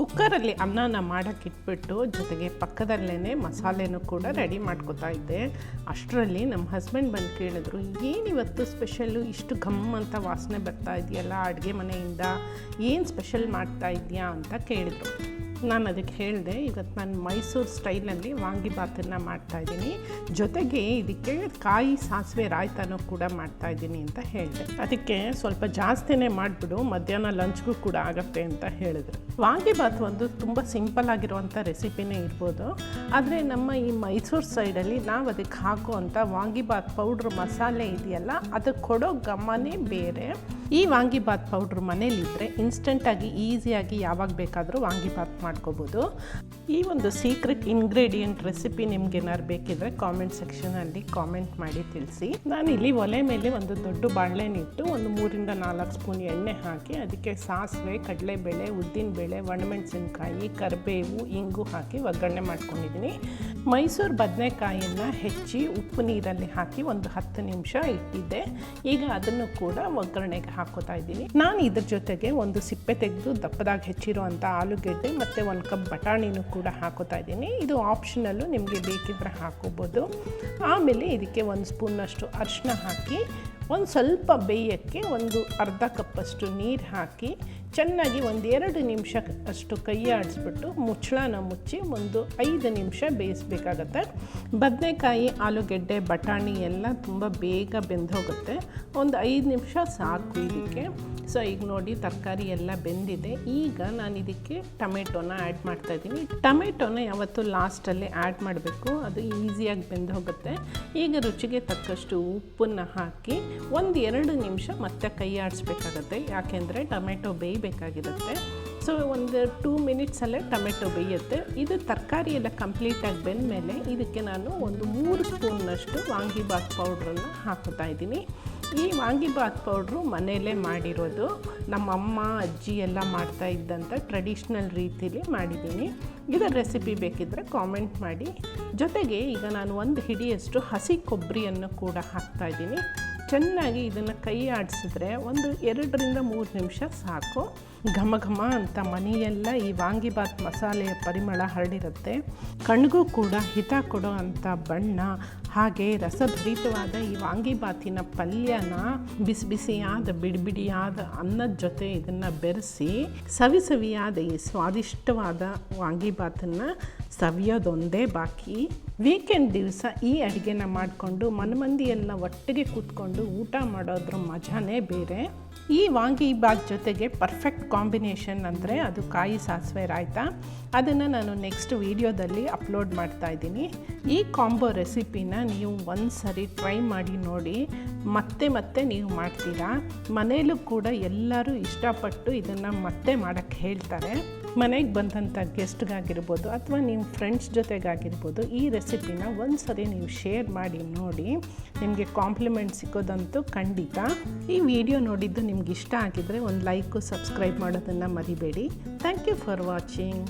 ಕುಕ್ಕರಲ್ಲಿ ಅನ್ನನ ಮಾಡೋಕ್ಕೆ ಇಟ್ಬಿಟ್ಟು ಜೊತೆಗೆ ಪಕ್ಕದಲ್ಲೇ ಮಸಾಲೆನೂ ಕೂಡ ರೆಡಿ ಮಾಡ್ಕೊತಾ ಇದ್ದೆ. ಅಷ್ಟರಲ್ಲಿ ನಮ್ಮ ಹಸ್ಬೆಂಡ್ ಬಂದು ಕೇಳಿದ್ರು, ಏನಿವತ್ತು ಸ್ಪೆಷಲ್ಲು, ಇಷ್ಟು ಘಮ್ ಅಂತ ವಾಸನೆ ಬರ್ತಾ ಇದೆಯಲ್ಲ ಅಡುಗೆ ಮನೆಯಿಂದ, ಏನು ಸ್ಪೆಷಲ್ ಮಾಡ್ತಾ ಇದೆಯಾ ಅಂತ ಕೇಳಿದ್ರು. ನಾನು ಅದಕ್ಕೆ ಹೇಳಿದೆ, ಇವತ್ತು ನಾನು ಮೈಸೂರು ಸ್ಟೈಲಲ್ಲಿ ವಾಂಗಿಬಾತನ್ನು ಮಾಡ್ತಾಯಿದ್ದೀನಿ, ಜೊತೆಗೆ ಇದಕ್ಕೆ ಕಾಯಿ ಸಾಸಿವೆ ರಾಯ್ತಾನೂ ಕೂಡ ಮಾಡ್ತಾಯಿದ್ದೀನಿ ಅಂತ ಹೇಳಿದೆ. ಅದಕ್ಕೆ ಸ್ವಲ್ಪ ಜಾಸ್ತಿನೇ ಮಾಡಿಬಿಡು, ಮಧ್ಯಾಹ್ನ ಲಂಚ್ಗೂ ಕೂಡ ಆಗುತ್ತೆ ಅಂತ ಹೇಳಿದ್ರು. ವಾಂಗಿಬಾತ್ ಒಂದು ತುಂಬ ಸಿಂಪಲ್ ಆಗಿರುವಂಥ ರೆಸಿಪಿನೇ ಇರ್ಬೋದು, ಆದರೆ ನಮ್ಮ ಈ ಮೈಸೂರು ಸೈಡಲ್ಲಿ ನಾವು ಅದಕ್ಕೆ ಹಾಕುವಂಥ ವಾಂಗಿಬಾತ್ ಪೌಡ್ರ್ ಮಸಾಲೆ ಇದೆಯಲ್ಲ, ಅದಕ್ಕೆ ಕೊಡೋ ಘಮನೇ ಬೇರೆ. ಈ ವಾಂಗಿಬಾತ್ ಪೌಡ್ರ್ ಮನೇಲಿದ್ದರೆ ಇನ್ಸ್ಟೆಂಟಾಗಿ ಈಸಿಯಾಗಿ ಯಾವಾಗ ಬೇಕಾದರೂ ವಾಂಗಿಬಾತ್ ಮಾಡ್ಕೋಬೋದು. ಈ ಒಂದು ಸೀಕ್ರೆಟ್ ಇಂಗ್ರೀಡಿಯೆಂಟ್ ರೆಸಿಪಿ ನಿಮ್ಗೆ ಏನಾದ್ರು ಬೇಕಿದ್ರೆ ಕಾಮೆಂಟ್ ಸೆಕ್ಷನಲ್ಲಿ ಕಾಮೆಂಟ್ ಮಾಡಿ ತಿಳಿಸಿ. ನಾನಿಲ್ಲಿ ಒಲೆ ಮೇಲೆ ಒಂದು ದೊಡ್ಡ ಬಾಣಲೆನಿಟ್ಟು ಒಂದು 3 ರಿಂದ 4 ಸ್ಪೂನ್ ಎಣ್ಣೆ ಹಾಕಿ ಅದಕ್ಕೆ ಸಾಸಿವೆ, ಕಡಲೆಬೇಳೆ, ಉದ್ದಿನಬೇಳೆ, ಒಣಮೆಣಸಿನ್ಕಾಯಿ, ಕರಿಬೇವು, ಇಂಗು ಹಾಕಿ ಒಗ್ಗರಣೆ ಮಾಡ್ಕೊಂಡಿದ್ದೀನಿ. ಮೈಸೂರು ಬದನೆಕಾಯಿಯನ್ನು ಹೆಚ್ಚಿ ಉಪ್ಪು ನೀರಲ್ಲಿ ಹಾಕಿ ಒಂದು 10 ನಿಮಿಷ ಇಟ್ಟಿದ್ದೆ. ಈಗ ಅದನ್ನು ಕೂಡ ಒಗ್ಗರಣೆಗೆ ಹಾಕೋತಾ ಇದ್ದೀನಿ. ನಾನು ಇದ್ರ ಜೊತೆಗೆ ಒಂದು ಸಿಪ್ಪೆ ತೆಗೆದು ದಪ್ಪದಾಗಿ ಹೆಚ್ಚಿರುವಂಥ ಆಲೂಗೆಡ್ಡೆ ಮತ್ತು 1 ಕಪ್ ಬಟಾಣಿನೂ ಕೂಡ ಹಾಕೋತಾ ಇದ್ದೀನಿ. ಇದು ಆಪ್ಷನಲ್ಲು, ನಿಮಗೆ ಬೇಕಿದ್ರೆ ಹಾಕೋಬೋದು. ಆಮೇಲೆ ಇದಕ್ಕೆ 1 ಸ್ಪೂನ್ನಷ್ಟು ಅರಿಶಿನ ಹಾಕಿ ಒಂದು ಸ್ವಲ್ಪ ಬೇಯೋಕ್ಕೆ ಒಂದು ಅರ್ಧ ಕಪ್ಪಷ್ಟು ನೀರು ಹಾಕಿ ಚೆನ್ನಾಗಿ 1-2 ನಿಮಿಷ ಅಷ್ಟು ಕೈ ಆಡಿಸ್ಬಿಟ್ಟು ಮುಚ್ಚಳನ ಮುಚ್ಚಿ ಒಂದು 5 ನಿಮಿಷ ಬೇಯಿಸ್ಬೇಕಾಗತ್ತೆ. ಬದನೆಕಾಯಿ, ಆಲೂಗೆಡ್ಡೆ, ಬಟಾಣಿ ಎಲ್ಲ ತುಂಬ ಬೇಗ ಬೆಂದೋಗುತ್ತೆ. ಒಂದು 5 ನಿಮಿಷ ಸಾಕು ಇದಕ್ಕೆ. ಸೊ ಈಗ ನೋಡಿ ತರಕಾರಿ ಎಲ್ಲ ಬೆಂದಿದೆ. ಈಗ ನಾನು ಇದಕ್ಕೆ ಟೊಮೆಟೊನ ಆ್ಯಡ್ ಮಾಡ್ತಾಯಿದ್ದೀನಿ. ಟೊಮೆಟೊನ ಯಾವತ್ತೂ ಲಾಸ್ಟಲ್ಲಿ ಆ್ಯಡ್ ಮಾಡಬೇಕು, ಅದು ಈಸಿಯಾಗಿ ಬೆಂದೋಗುತ್ತೆ. ಈಗ ರುಚಿಗೆ ತಕ್ಕಷ್ಟು ಉಪ್ಪನ್ನು ಹಾಕಿ 1-2 ನಿಮಿಷ ಮತ್ತೆ ಕೈ ಆಡಿಸ್ಬೇಕಾಗತ್ತೆ, ಯಾಕೆಂದರೆ ಟೊಮೆಟೊ ಬೇಯಬೇಕಾಗಿರುತ್ತೆ. ಸೊ ಒಂದು 2 ಮಿನಿಟ್ಸಲ್ಲೇ ಟೊಮೆಟೊ ಬೇಯುತ್ತೆ. ಇದು ತರಕಾರಿ ಎಲ್ಲ ಕಂಪ್ಲೀಟಾಗಿ ಬೆಂದಮೇಲೆ ಇದಕ್ಕೆ ನಾನು ಒಂದು 3 ಸ್ಪೂನ್ನಷ್ಟು ವಾಂಗಿಬಾತ್ ಪೌಡ್ರನ್ನು ಹಾಕ್ತಾ ಇದ್ದೀನಿ. ಈ ವಾಂಗಿಬಾತ್ ಪೌಡ್ರು ಮನೆಯಲ್ಲೇ ಮಾಡಿರೋದು, ನಮ್ಮಮ್ಮ ಅಜ್ಜಿ ಎಲ್ಲ ಮಾಡ್ತಾ ಇದ್ದಂಥ ಟ್ರೆಡಿಷ್ನಲ್ ರೀತಿಲಿ ಮಾಡಿದ್ದೀನಿ. ಇದರ ರೆಸಿಪಿ ಬೇಕಿದ್ದರೆ ಕಾಮೆಂಟ್ ಮಾಡಿ. ಜೊತೆಗೆ ಈಗ ನಾನು 1 ಹಿಡಿಯಷ್ಟು ಹಸಿ ಕೊಬ್ಬರಿಯನ್ನು ಕೂಡ ಹಾಕ್ತಾಯಿದ್ದೀನಿ. ಚೆನ್ನಾಗಿ ಇದನ್ನು ಕೈ ಆಡಿಸಿದ್ರೆ ಒಂದು 2 ರಿಂದ 3 ನಿಮಿಷ ಸಾಕು. ಘಮ ಘಮ ಅಂತ ಮನೆಯೆಲ್ಲ ಈ ವಾಂಗಿಬಾತ್ ಮಸಾಲೆಯ ಪರಿಮಳ ಹರಡಿರುತ್ತೆ. ಕಣ್ಗೂ ಕೂಡ ಹಿತ ಕೊಡೋ ಅಂಥ ಬಣ್ಣ, ಹಾಗೆ ರಸಭರಿತವಾದ ಈ ವಾಂಗಿಬಾತಿನ ಪಲ್ಯನ ಬಿಸಿ ಬಿಸಿಯಾದ ಬಿಡಿಬಿಡಿಯಾದ ಅನ್ನದ ಜೊತೆ ಇದನ್ನು ಬೆರೆಸಿ ಸವಿಯಾದ ಈ ಸ್ವಾದಿಷ್ಟವಾದ ವಾಂಗಿಬಾತನ್ನು ಸವಿಯೋದೊಂದೇ ಬಾಕಿ. ವೀಕೆಂಡ್ ದಿವಸ ಈ ಅಡುಗೆನ ಮಾಡಿಕೊಂಡು ಮನಮಂದಿ ಎಲ್ಲ ಒಟ್ಟಿಗೆ ಕೂತ್ಕೊಂಡು ಊಟ ಮಾಡೋದ್ರ ಮಜಾನೇ ಬೇರೆ. ಈ ವಾಂಗಿಬಾತ್ ಜೊತೆಗೆ ಪರ್ಫೆಕ್ಟ್ ಕಾಂಬಿನೇಷನ್ ಅಂದರೆ ಅದು ಕಾಯಿ ಸಾಸಿವೆ ರಾಯ್ತಾ. ಅದನ್ನು ನಾನು ನೆಕ್ಸ್ಟ್ ವೀಡಿಯೋದಲ್ಲಿ ಅಪ್ಲೋಡ್ ಮಾಡ್ತಾ ಇದ್ದೀನಿ. ಈ ಕಾಂಬೋ ರೆಸಿಪಿನ ನೀವು ಒಂದು ಸರಿ ಟ್ರೈ ಮಾಡಿ ನೋಡಿ, ಮತ್ತೆ ನೀವು ಮಾಡ್ತೀರಾ. ಮನೇಲೂ ಕೂಡ ಎಲ್ಲರೂ ಇಷ್ಟಪಟ್ಟು ಇದನ್ನು ಮತ್ತೆ ಮಾಡೋಕ್ಕೆ ಹೇಳ್ತಾರೆ. ಮನೆಗೆ ಬಂದಂಥ ಗೆಸ್ಟ್ಗಾಗಿರ್ಬೋದು ಅಥವಾ ನಿಮ್ಮ ಫ್ರೆಂಡ್ಸ್ ಜೊತೆಗಾಗಿರ್ಬೋದು, ಈ ರೆಸಿಪಿನ ಒಂದು ಸರಿ ನೀವು ಶೇರ್ ಮಾಡಿ ನೋಡಿ, ನಿಮಗೆ ಕಾಂಪ್ಲಿಮೆಂಟ್ ಸಿಗೋದಂತೂ ಖಂಡಿತ. ಈ ವಿಡಿಯೋ ನೋಡಿದ್ದು ನಿಮ್ಗೆ ಇಷ್ಟ ಆಗಿದ್ದರೆ ಒಂದು ಲೈಕು, ಸಬ್ಸ್ಕ್ರೈಬ್ ಮಾಡೋದನ್ನು ಮರಿಬೇಡಿ. Thank you for watching.